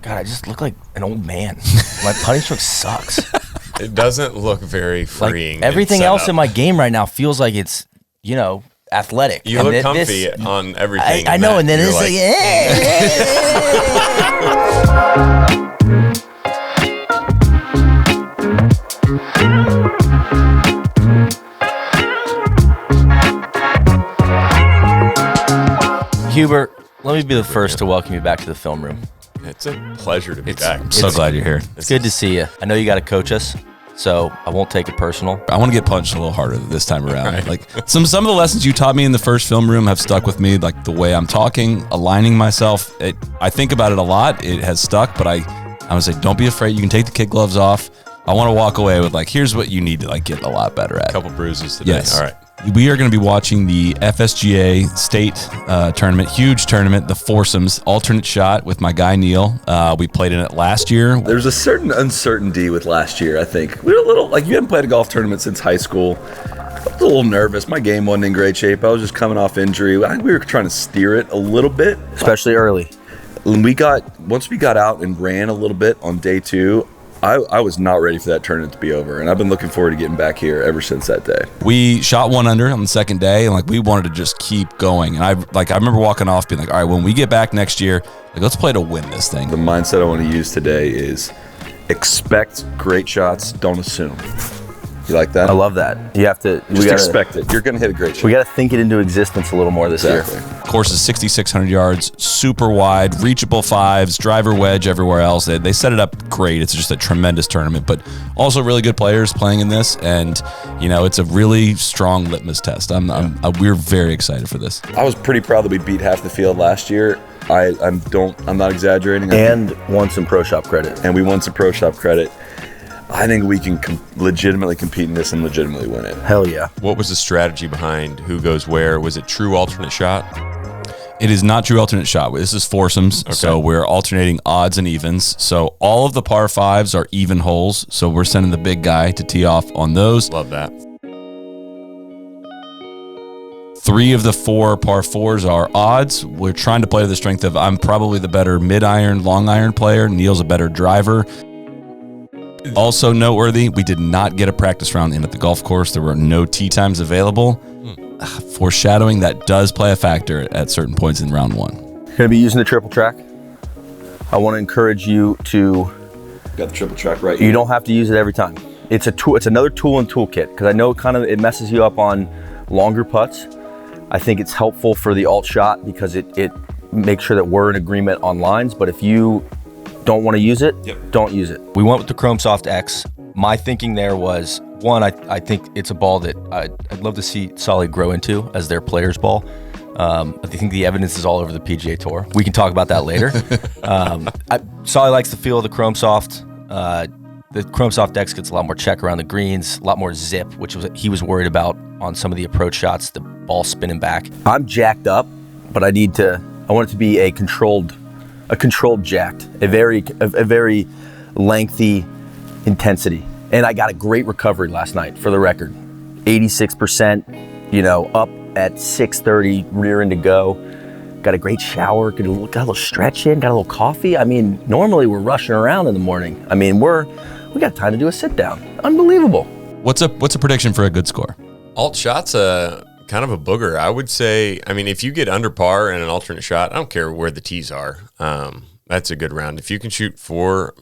God, I just look like an old man. My putting stroke sucks. It doesn't look very freeing. Like, everything else in my game right now feels like it's, athletic. You look comfy on everything. I know, and then it's Huber, let me be the first to welcome you back to the film room. It's a pleasure to be back. I'm so glad you're here. It's good to see you. I know you got to coach us, so I won't take it personal. I want to get punched a little harder this time around. Right. Like some of the lessons you taught me in the first film room have stuck with me. Like the way I'm talking, aligning myself. I think about it a lot. It has stuck, but I would say don't be afraid. You can take the kid gloves off. I want to walk away with here's what you need to get a lot better at. A couple bruises today. Yes. All right. We are going to be watching the FSGA state tournament, huge tournament, the Foursomes, alternate shot with my guy Neil. We played in it last year. There's a certain uncertainty with last year, I think. We were a little, you hadn't played a golf tournament since high school. I was a little nervous. My game wasn't in great shape. I was just coming off injury. I think we were trying to steer it a little bit. Especially early. Once we got out and ran a little bit on day 2, I was not ready for that tournament to be over, and I've been looking forward to getting back here ever since that day. We shot 1 under on the second day, and we wanted to just keep going. And I remember walking off being all right, when we get back next year, let's play to win this thing. The mindset I want to use today is expect great shots, don't assume. You like that? I love that. You have to expect it. You're going to hit a great shot. We got to think it into existence a little more this year. Course is 6,600 yards, super wide, reachable fives, driver wedge everywhere else. They set it up great. It's just a tremendous tournament, but also really good players playing in this, and it's a really strong litmus test. We're very excited for this. I was pretty proud that we beat half the field last year. I'm not exaggerating. And won some pro shop credit. And we won some pro shop credit. I think we can legitimately compete in this and legitimately win it. Hell yeah. What was the strategy behind who goes where? Was it true alternate shot? It is not true alternate shot. This is foursomes, so we're alternating odds and evens. So all of the par 5s are even holes, so we're sending the big guy to tee off on those. Love that. 3 of the 4 par 4s are odds. We're trying to play to the strength of I'm probably the better mid-iron, long iron player. Neil's a better driver. Also noteworthy, we did not get a practice round in at the golf course. There were no tee times available. Foreshadowing, that does play a factor at certain points in round 1. Going to be using the triple track. I want to encourage you to... Got the triple track right. You don't have to use it every time. It's a tool. It's another tool in toolkit, because I know it messes you up on longer putts. I think it's helpful for the alt shot because it makes sure that we're in agreement on lines, but if you don't want to use it, don't use it. We went with the Chrome Soft X. My thinking there was, one, I think it's a ball that I'd love to see Soly grow into as their player's ball. I think the evidence is all over the PGA Tour. We can talk about that later. Soly likes the feel of the Chrome Soft. The Chrome Soft X gets a lot more check around the greens, a lot more zip, which he was worried about on some of the approach shots, the ball spinning back. I'm jacked up, but I want it to be a controlled jacked, a very lengthy intensity. And I got a great recovery last night, for the record. 86%, up at 6:30, rearing to go. Got a great shower, got a little stretch in, got a little coffee. Normally we're rushing around in the morning. We got time to do a sit down. Unbelievable. What's a prediction for a good score? Alt shot's kind of a booger. I would say, if you get under par in an alternate shot, I don't care where the tees are. That's a good round. If you can shoot 4,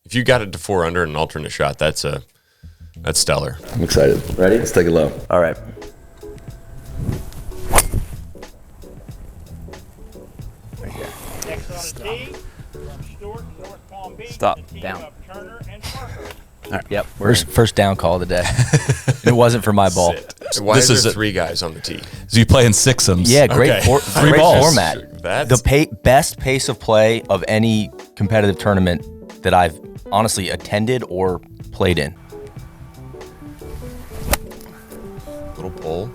if you got it to 4 under in an alternate shot, that's stellar. I'm excited. Ready? Let's take it low. All right. Stop. Down. All right. Yep. First down call of the day. And it wasn't for my ball. Why is there 3 guys on the tee? So you play in sixums. Yeah, great, Three great balls. format. Best pace of play of any competitive tournament that I've honestly attended or played in. Little pull.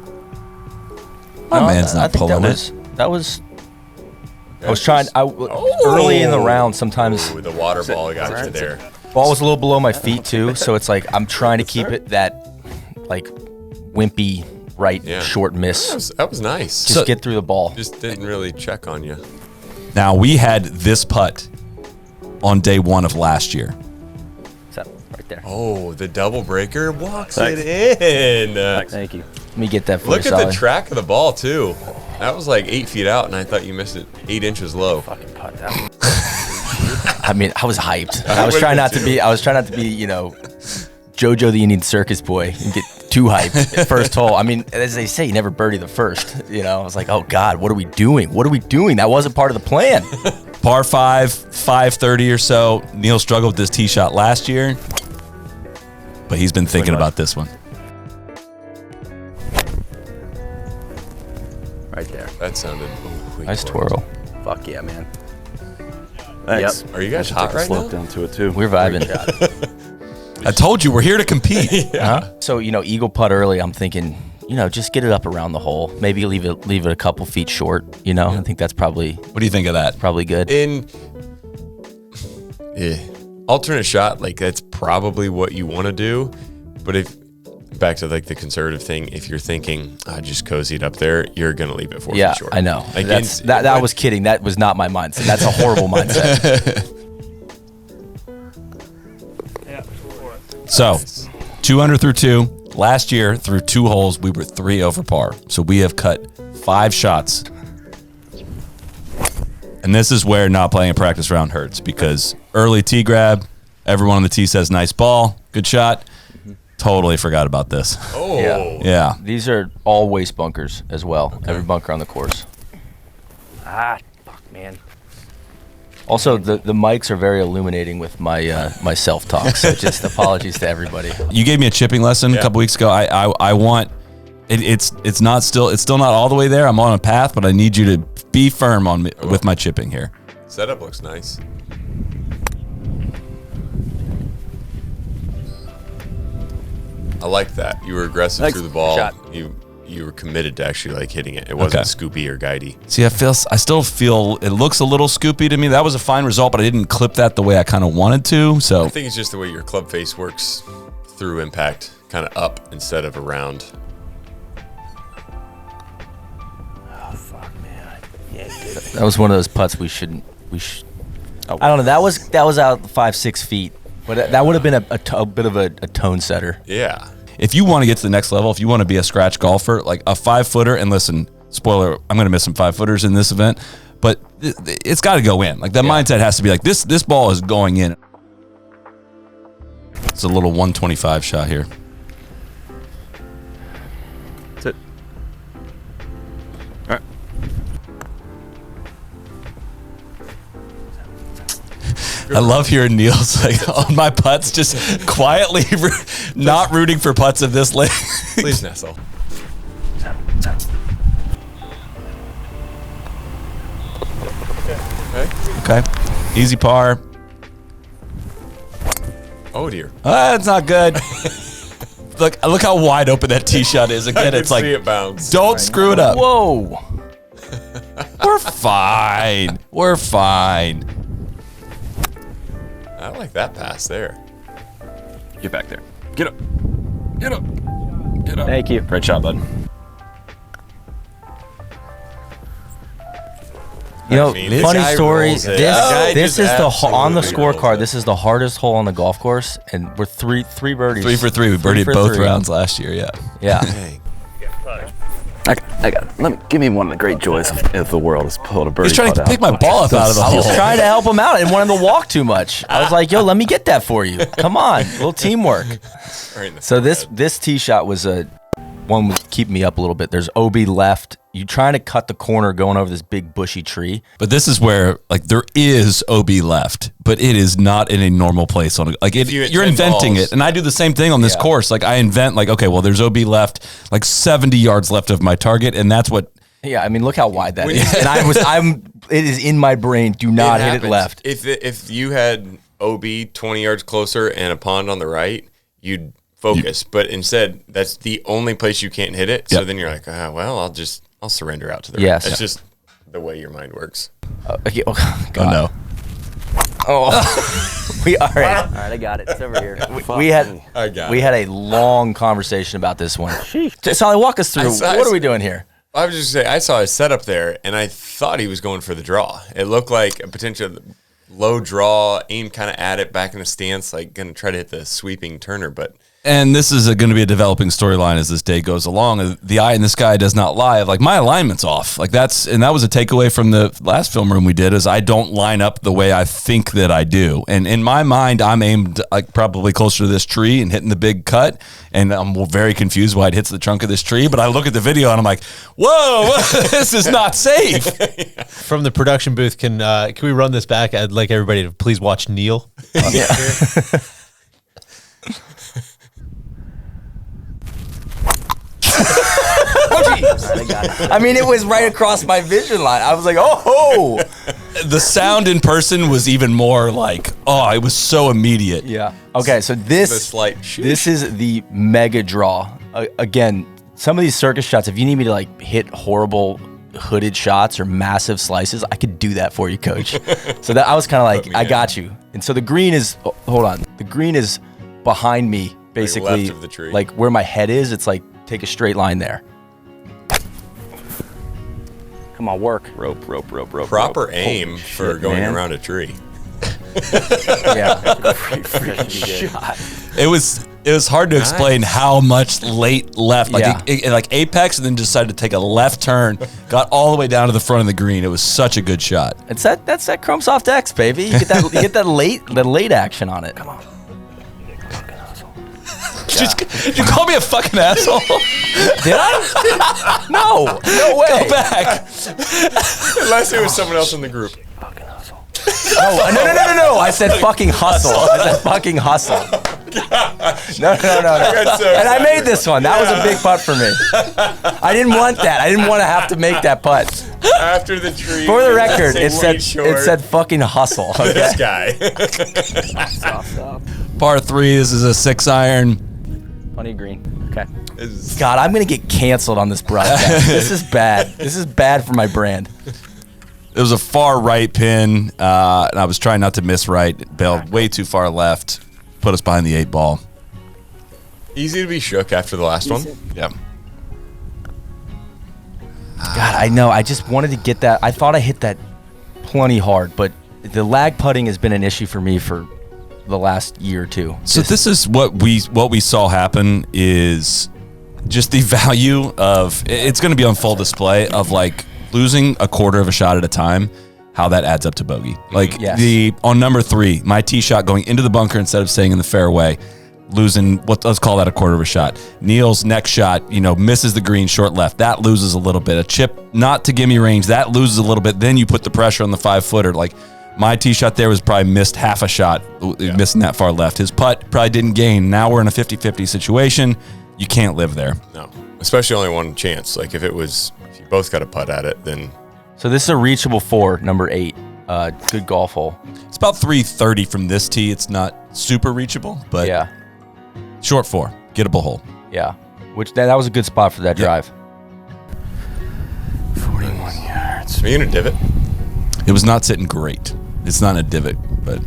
My man's not pulling it. I was trying. Early in the round, sometimes Ooh, the water ball got you there. ball was a little below my feet too, so it's like I'm trying to keep it that wimpy right short miss. That was nice. Just get through the ball. Just didn't really check on you. Now we had this putt on day one of last year. So, right there. Oh, the double breaker walks it in. Thank you. Let me get that for Look you, at the Soly. track of the ball, too. That was like 8 feet out, and I thought you missed it 8 inches low. Fucking putt that one. I mean, I was hyped. I I was would've trying been not to too. be. I was trying not to be, JoJo the Indian Circus Boy and get too hyped. First hole. I mean, as they say, you never birdie the first. I was like, oh God, what are we doing? What are we doing? That wasn't part of the plan. Par 5, 530 or so. Neil struggled with this tee shot last year, but he's been thinking about this one. Right there. That sounded Nice twirl. Fuck yeah, man. Thanks. Are you guys Should hot take a right slope now? down to it too. We're vibing. I told you we're here to compete. Huh? So, eagle putt early, I'm thinking, just get it up around the hole. Maybe leave it a couple feet short, I think that's probably What do you think of that? good. In alternate shot, like that's probably what you want to do. But if back to like the conservative thing, if you're thinking I just cozied up there, you're gonna leave it 4 feet short. I know. Like I was kidding. That was not my mindset. That's a horrible mindset. So, 2 under through 2. Last year, through 2 holes, we were 3 over par. So we have cut 5 shots. And this is where not playing a practice round hurts, because early tee grab, everyone on the tee says, nice ball, good shot. Totally forgot about this. Oh, Yeah. These are all waste bunkers as well. Okay. Every bunker on the course. Fuck, man. Also, the mics are very illuminating with my my self-talk, so just apologies to everybody. You gave me a chipping lesson a couple weeks ago. I want it's still not all the way there. I'm on a path, but I need you to be firm on me with my chipping here. setup looks nice. I like that. You were aggressive Thanks. through the ball. Shot. You were committed to actually like hitting it. It wasn't scoopy or guidey. See, I still feel it looks a little scoopy to me. That was a fine result, but I didn't clip that the way I kind of wanted to. So I think it's just the way your club face works through impact, kind of up instead of around. Oh fuck, man! That was one of those putts we shouldn't. I don't know. That was out 5-6 feet, but that would have been a bit of a tone setter. Yeah. if you want to get to the next level, if you want to be a scratch golfer, like a 5-footer, and listen, spoiler, I'm going to miss some 5-footers in this event, but it's got to go in. Like that mindset has to be like, this ball is going in. It's a little 125 shot here. That's it. All right. I love hearing Neil's like on my putts, just quietly not rooting for putts of this length. Please, Nessel. Okay, easy par. Oh dear. That's not good. Look how wide open that tee shot is. Again, it's like, see it bounce. don't screw it up. Whoa. We're fine. We're fine. I like that pass there. Get back there. Get up. Get up. Get up. Thank you. Great shot, bud. You know, This funny guy story. rolls it. This guy This just is the on the absolutely rolls scorecard. it. This is the hardest hole on the golf course, and we're three birdies. 3 for 3. We birdied for both 3. rounds last year. Yeah. Yeah. Dang. I got. Give me one of the great joys of the world is pull a birdie. He's trying to putt pick out. my ball up out of the I was hole. trying to help him out and wanted to walk too much. I was like, "Yo, let me get that for you. Come on, a little teamwork." Right in the So forehead. this tee shot was one would keep me up a little bit. There's OB left. You trying to cut the corner going over this big bushy tree. But this is where like there is OB left, but it is not in a normal place on a, like it, you hit you're 10 inventing balls. it. And I do the same thing on this course. Like I invent like, okay, well there's OB left, like 70 yards left of my target, and that's what Yeah, I mean, look how wide that When is. you- And it is in my brain. Do not hit it happens. left. If you had OB 20 yards closer and a pond on the right, you'd focus. But instead, that's the only place you can't hit it. So Yep. then you're like, well, I'll surrender out to the Yes. right. That's just the way your mind works. Okay, oh, oh God. no. Oh, all right. All right, I got it. It's over here. We had I got we it. had a long conversation about this one. Solly, walk us through. I- What are we doing here? I was just saying, I saw his setup there, and I thought he was going for the draw. It looked like a potential. low draw, aim kind of at it, back in the stance, like going to try to hit the sweeping turner, but. And this is going to be a developing storyline as this day goes along. The eye in the sky does not lie. Like, my alignment's off. Like, that was a takeaway from the last film room we did, is I don't line up the way I think that I do. And in my mind, I'm aimed like probably closer to this tree and hitting the big cut. And I'm very confused why it hits the trunk of this tree. But I look at the video and I'm like, whoa, this is not safe. From the production booth, can we run this back? I'd like everybody to please watch Neil. I mean, it was right across my vision line. I was like, oh. The sound in person was even more like, oh, it was so immediate. Yeah. Okay, so this is the mega draw. Again, some of these circus shots, if you need me to like hit horrible hooded shots or massive slices, I could do that for you, coach. So that I was kind of like, I got you. And so the green is, hold on. The green is behind me, basically. Like left of the tree. Like where my head is, it's like, take a straight line there. Come on, work. Rope. Proper aim for going around a tree. Yeah. Freaking shot. It was hard to explain how much late left. Like like apex, and then decided to take a left turn, got all the way down to the front of the green. It was such a good shot. That's that Chrome Soft X, baby. You get that late action on it. Come on. Did you call me a fucking asshole? Did I? No way. Go back. Unless it was someone else in the group. No. I said fucking hustle. No. And I made this one. That was a big putt for me. I didn't want that. I didn't want to have to make that putt. After the tree. For the record, it said fucking hustle. Okay? This guy. Stop. Par 3. This is a 6-iron. Plenty of green. Okay. God, I'm gonna get canceled on this broadcast. This is bad. This is bad for my brand. It was a far right pin, and I was trying not to miss right. Bailed way too far left. Put us behind the 8 ball. Easy to be shook after the last one. Yeah. God, I know. I just wanted to get that. I thought I hit that plenty hard, but the lag putting has been an issue for me for the last year or two. So this is what we saw happen is just the value of, it's going to be on full display of like losing a quarter of a shot at a time, how that adds up to bogey. Like on number 3, my tee shot going into the bunker instead of staying in the fairway, losing let's call that a quarter of a shot. Neil's next shot, misses the green short left. That loses a little bit. A chip not to gimme range, that loses a little bit. Then you put the pressure on the 5-footer. Like my tee shot there was probably missed half a shot, missing that far left. His putt probably didn't gain. Now we're in a 50-50 situation. You can't live there. No, especially only one chance. Like if you both got a putt at it, then. So this is a reachable 4, number 8. Good golf hole. It's about 330 from this tee. It's not super reachable, but short 4, gettable hole. Yeah, which that was a good spot for that drive. 41 yards. Are you in a divot? It was not sitting great. It's not a divot, but.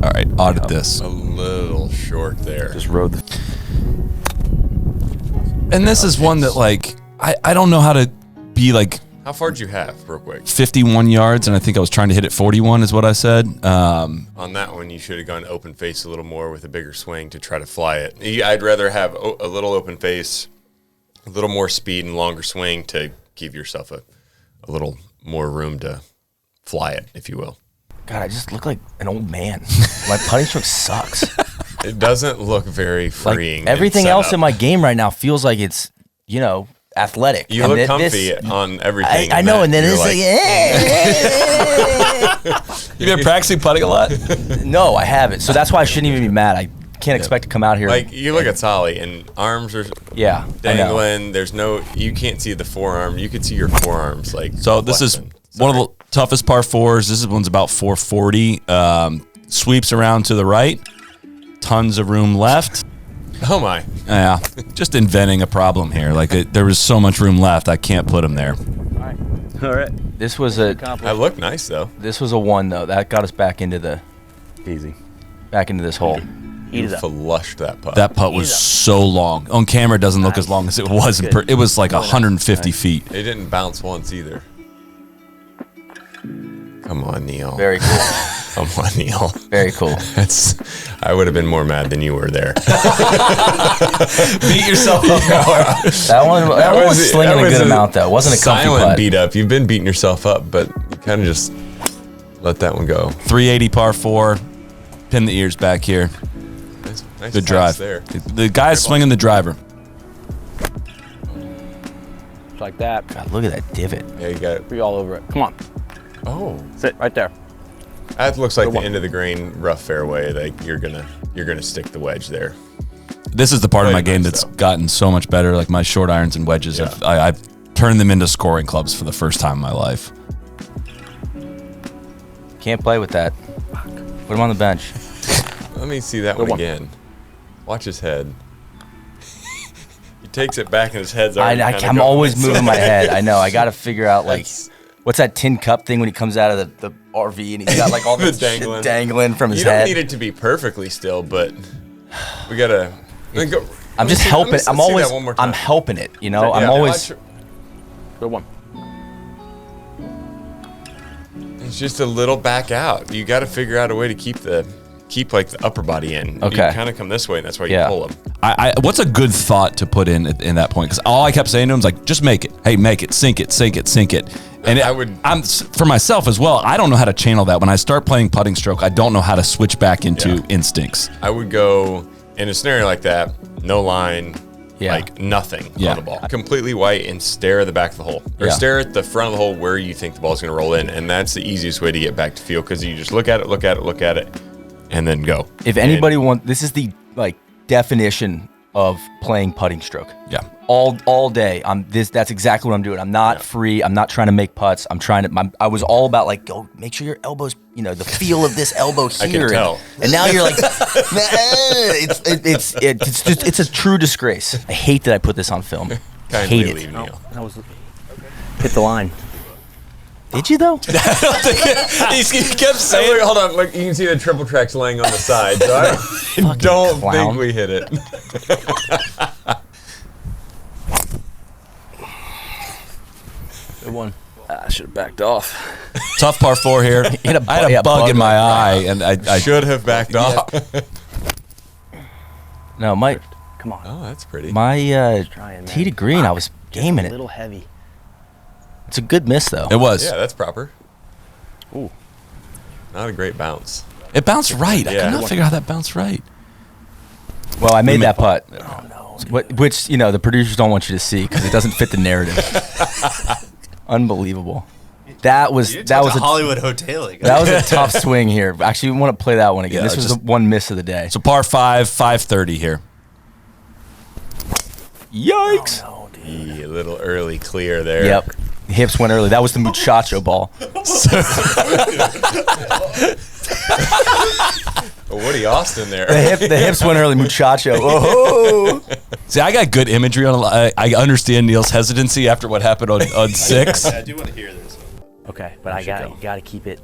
All right, audit this. A little short there. Just rode the. And this is one that, like, I don't know how to be, like... How far did you have, real quick? 51 yards, and I think I was trying to hit it 41 is what I said. On that one, you should have gone open face a little more with a bigger swing to try to fly it. I'd rather have a little open face, a little more speed and longer swing to give yourself a little more room to fly it, if you will. God, I just look like an old man. My putting stroke sucks. It doesn't look very freeing. Like, everything else in my game right now feels like it's, athletic. You look comfy on everything. I know, and then it's like... You've been practicing putting a lot? No, I haven't. So that's why I shouldn't even be mad. I can't expect to come out here. Like, you look at Soly, and arms are dangling. There's you can't see the forearm. You can see your forearms. So this is one of the toughest par 4s. This one's about 440. Sweeps around to the right. Tons of room left. Oh my! Yeah, just inventing a problem here. Like there was so much room left, I can't put him there. All right. This was a. That looked nice though. This was a 1 though. That got us back into the. Easy. Back into this hole. You it up. flushed that putt. That putt was so long. On camera, it doesn't look as long as it was. It was like 150 feet. It didn't bounce once either. Come on, Neil. Very cool. Come on, Neil. Very cool. I would have been more mad than you were there. Beat yourself up. That one was slinging a good amount, though. It wasn't a comfy silent putt. beat up. You've been beating yourself up, but you kind of just let that one go. 380 par 4. Pin the ears back here. Nice Good pass drive. there. The guy's swinging the driver. Just like that. God, look at that divot. Yeah, you got it. Be all over it. Come on. Oh, Sit right there. that looks like Good the one. end of the grain, rough fairway. Like you're gonna stick the wedge there. This is the part of my Played game nice, that's though. gotten so much better. Like my short irons and wedges, Yeah. I've turned them into scoring clubs for the first time in my life. Can't play with that. Put him on the bench. Let me see that Good one one. again. Watch his head. He takes it back and his head's already kinda I'm going always this moving way. my head. I know. I got to figure out, like, That's- what's that tin cup thing when he comes out of the RV and he's got, like, all The this dangling. shit dangling from his You don't head? need it to be perfectly still, but we gotta. I'm just helping. I'm always. One more I'm time. helping it. You know. I'm Yeah, always. watch- Good one. It's just a little back out. You got to figure out a way to keep like the upper body in. Okay. You kind of come this way, and that's why Yeah. you pull them. What's a good thought to put in that point? Because all I kept saying to him was like, just make it. Hey, make it. Sink it. Sink it. Sink it. And I'm for myself as well. I don't know how to channel that. When I start playing putting stroke, I don't know how to switch back into Yeah. instincts. I would go in a scenario like that, no line, Yeah. like nothing Yeah. on the ball, completely white, and stare at the back of the hole, or Yeah. stare at the front of the hole where you think the ball's going to roll in, and that's the easiest way to get back to feel because you just look at it, and then go. If anybody wants, this is the definition of playing putting stroke. Yeah. All day. That's exactly what I'm doing. I'm not free. I'm not trying to make putts. I was all about like, go make sure your elbows, the feel of this elbow I here. can tell. And now you're like, it's a true disgrace. I hate that I put this on film. Kindly Hate leave it. Neil. That was hit the line. Did you though? He kept saying, Wait, hold on, like you can see the triple tracks laying on the side. So I don't clown. think we hit it. Good one. I should have backed off. tough par 4 here. I had a bug in my eye, and I Should have backed off. No, my Come on. Oh, that's pretty. Trying, tee to man. green, I was gaming A it. little heavy. It's a good miss though. It was. Yeah, that's proper. Ooh. Not a great bounce. It bounced right. I Yeah. could not figure out how that bounced right. Well, I made that putt. Oh no! Which the producers don't want you to see because it doesn't fit the narrative. Unbelievable. That was a Hollywood hoteling. that was a tough swing here. Actually, we want to play that one again. Yeah, This was just- the one miss of the day. So par 5, 530 here. Yikes! Oh, dude. Yeah, a little early clear there. Yep. Hips went early. That was the muchacho ball. Woody Austin there. The hips went early. Muchacho. Oh. See, I got good imagery on. I understand Neil's hesitancy after what happened on 6. I do want to hear this. Okay, but you gotta keep it.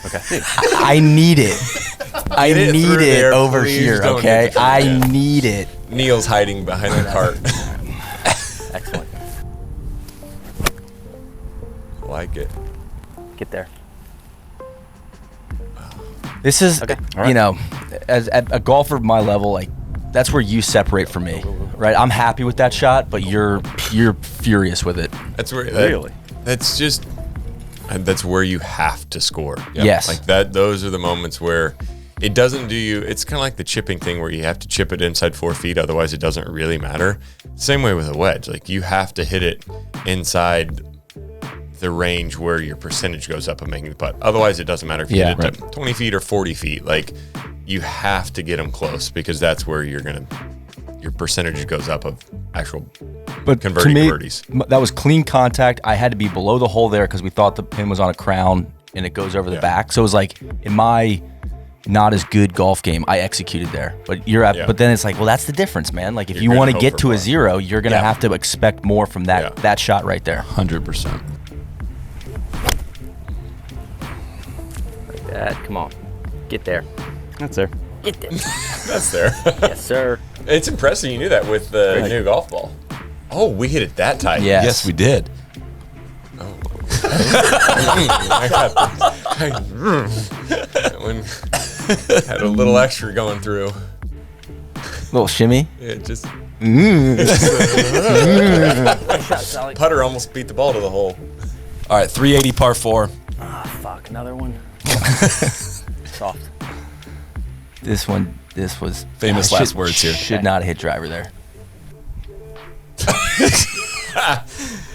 Okay. I need it. I Get it need through it there, over please here. don't Okay. hit the- I yeah. need it. Neil's hiding behind the cart. Excellent. Like it. Get there. This is, Okay, all right. as a golfer of my level, like that's where you separate from me, right? I'm happy with that shot, but you're furious with it. That's where Really? That's just. And that's where you have to score. Yes. Like that. Those are the moments where it doesn't do you. It's kind of like the chipping thing where you have to chip it inside 4 feet. Otherwise, it doesn't really matter. Same way with a wedge. Like you have to hit it inside the range where your percentage goes up of making the putt. Otherwise, it doesn't matter if you Yeah, hit it to 20 feet or 40 feet. Like you have to get them close because that's where your percentage goes up of actual But converting to me, birdies. that was clean contact. I had to be below the hole there because we thought the pin was on a crown and it goes over the Yeah. back. So it was like in my not as good golf game, I executed there. But Yeah. but then it's like, well, that's the difference, man. Like if You're you gonna want to hope get for to a more. 0, you're gonna Yeah. have to expect more from that Yeah. that shot right there. 100%. Like that. Come on. Get there. That's there. Get there. That's there. Yes, sir. It's impressive you knew that with the new golf ball. Oh, we hit it that tight. Yes. Yes, we did. I got when had a little extra going through. Little shimmy. It just Shot, Soly. putter almost beat the ball to the hole. All right, 380 par 4. Ah, fuck. Another one. Soft. This was Famous should- last words here. Should not have hit driver there.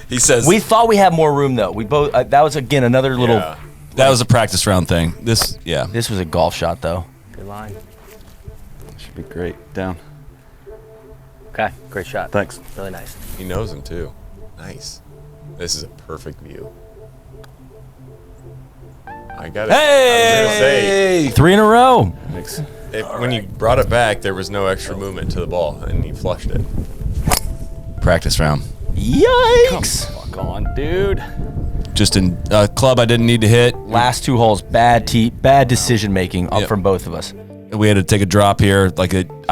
He says We thought we had more room though. We both that was again another little. Yeah. that was a practice round thing. This This was a golf shot though. Good line. Should be great. Down. Okay. Great shot. Thanks. Really nice. He knows him too. Nice. This is a perfect view. I got it. I was gonna say, 3 in a row. Thanks. when you brought it back, there was no extra movement to the ball, and he flushed it. practice round. Yikes! Fuck on, dude. Just in a club I didn't need to hit. Last 2 holes, bad decision making Yep. from both of us. We had to take a drop here. I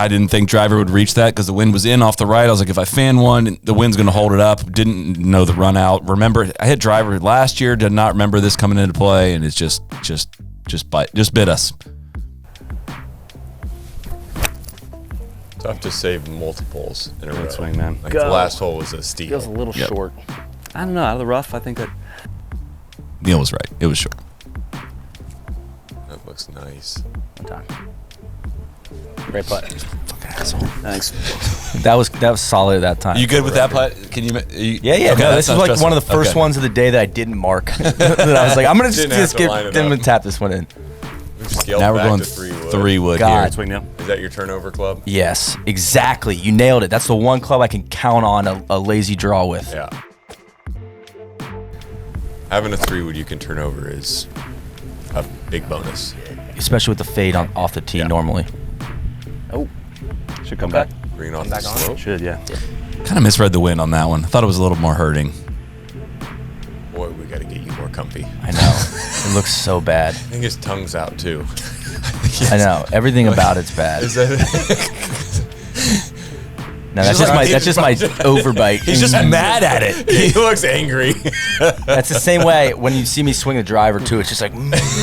didn't think driver would reach that because the wind was in off the right. I was like, if I fan one, the wind's going to hold it up. Didn't know the run out. Remember, I hit driver last year. Did not remember this coming into play, and it's just bit us. Tough to save multiples in a row. Good swing, man. Like Go. the last hole was a steal. Feels a little Yep. short. I don't know. Out of the rough, I think that. Neil was right. It was short. That looks nice. One time. Great putt. Thanks. That was solid at that time. You good with that putt? Can you? Yeah. Okay, No, that's this is not like stressful. one of the first Okay. ones of the day that I didn't mark. That I was like, I'm gonna Didn't just have to get line it them up. and tap this one in. We've scaled Now we're back going to 3 wood. 3 wood God. here. Swing now. Is that your turnover club? Yes, exactly. You nailed it. That's the one club I can count on a lazy draw with. Yeah. Having a 3 wood you can turn over is a big bonus. Especially with the fade off the tee normally. Oh, Should come okay. back. Green off Back the on. slope. Should, yeah. Kind of misread the wind on that one. I thought it was a little more hurting. Boy, we got to get you more comfy. I know. It looks so bad. I think his tongue's out too. I know. Everything about it's bad. Is that No, that's just my overbite. He's just mad at it. he looks angry. That's the same way when you see me swing a driver too. It's just like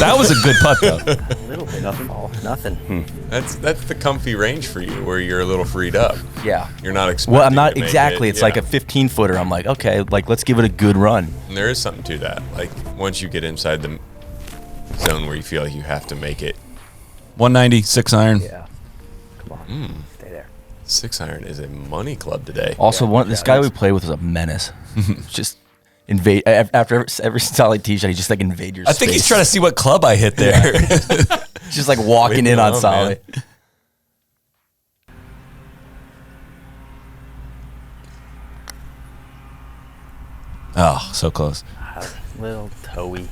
That was a good putt though. A little bit. Nothing. Nothing. That's the comfy range for you, where you're a little freed up. yeah. You're not expecting. Well, I'm not to make exactly. it. It's like a 15 footer. I'm like, okay, like let's give it a good run. And there is something to that. Like once you get inside the zone where you feel like you have to make it, 190, 6 iron. Yeah. Come on. Stay there. 6 iron is a money club today. Also, this guy we played with was a menace. Just invade after every solid tee shot. He just like invade your I space. think he's trying to see what club I hit there. just like walking Leave me in on alone, solid. man. Oh, so close. Little toey.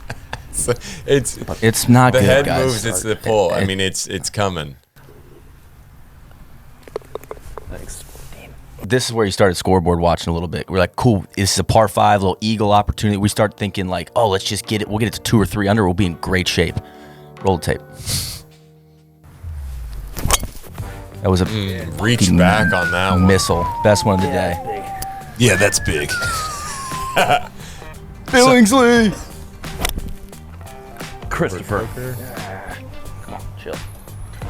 It's It's not the good, head guys. moves. It's the pull. I mean, it's coming. Thanks. Damn. This is where you started scoreboard watching a little bit. We're like, cool, this is a par 5, little eagle opportunity. We start thinking like, oh, let's just get it. We'll get it to 2 or 3 under. We'll be in great shape. Roll the tape. That was a Reach back on that one. missile. Best one of the day. Big. Yeah, that's big. Billingsley. Christopher. Come on, chill.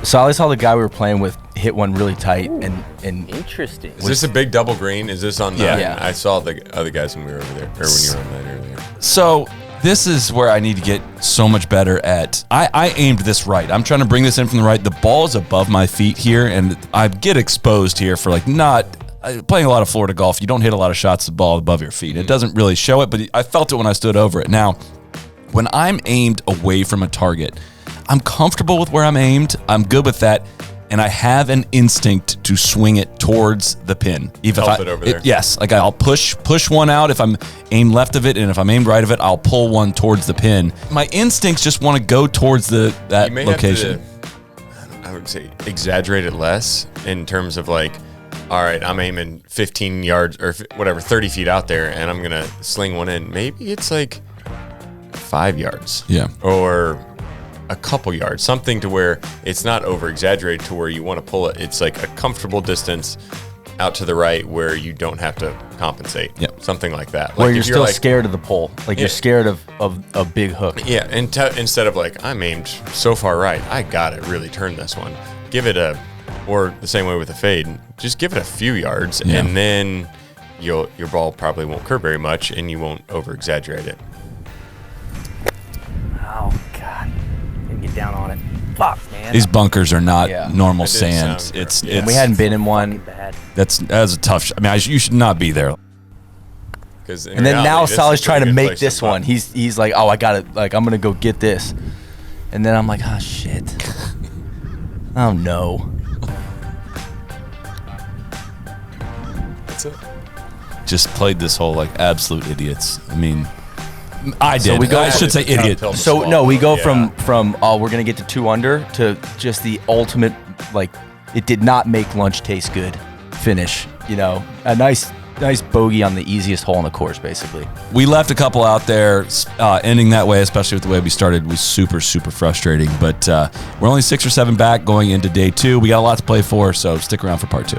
So I saw the guy we were playing with hit one really tight and Interesting. Is this a big double green? Is this on 9? Yeah. I saw the other guys when we were over there, or when you were on 9 earlier. So this is where I need to get so much better at. I aimed this right. I'm trying to bring this in from the right. The ball is above my feet here, and I get exposed here for like not playing a lot of Florida golf. You don't hit a lot of shots the ball above your feet. It doesn't really show it, but I felt it when I stood over it. Now, when I'm aimed away from a target, I'm comfortable with where I'm aimed. I'm good with that. And I have an instinct to swing it towards the pin. Even Help it over there. Yes, like I'll push one out if I'm aimed left of it, and if I'm aimed right of it, I'll pull one towards the pin. My instincts just want to go towards that You may location. have to, I would say, exaggerate it less in terms of like, all right, I'm aiming 15 yards or whatever, 30 feet out there, and I'm going to sling one in. Maybe it's like 5 yards. Yeah. Or a couple yards, something to where it's not over exaggerated to where you want to pull it. It's like a comfortable distance out to the right where you don't have to compensate. Yep. Something like that. Where Like you're if still like, scared of the pole. Like you're scared of a big hook. Yeah, and instead of like, I'm aimed so far right, I gotta really turn this one. Give it or the same way with a fade, just give it a few yards, and then your ball probably won't curve very much, and you won't over exaggerate it. Oh God, didn't get down on it. Fuck, man. These bunkers are not normal That did sand. sound It's gross. We hadn't been in one. Bad. that's a tough. I mean, you should not be there. And then now Soly's trying to make this one. He's like, oh, I got it. Like, I'm going to go get this. And then I'm like, oh, shit. Oh, no. That's it. Just played this hole like absolute idiots. I mean, I did. So we go- I should say idiot. So, no, we go from oh, we're going to get to 2 under to just the ultimate, like, it did not make lunch taste good finish. You know, a nice bogey on the easiest hole on the course, basically. We left a couple out there, ending that way, especially with the way we started, was super, super frustrating. But we're only 6 or 7 back going into day 2. We got a lot to play for, so stick around for part 2.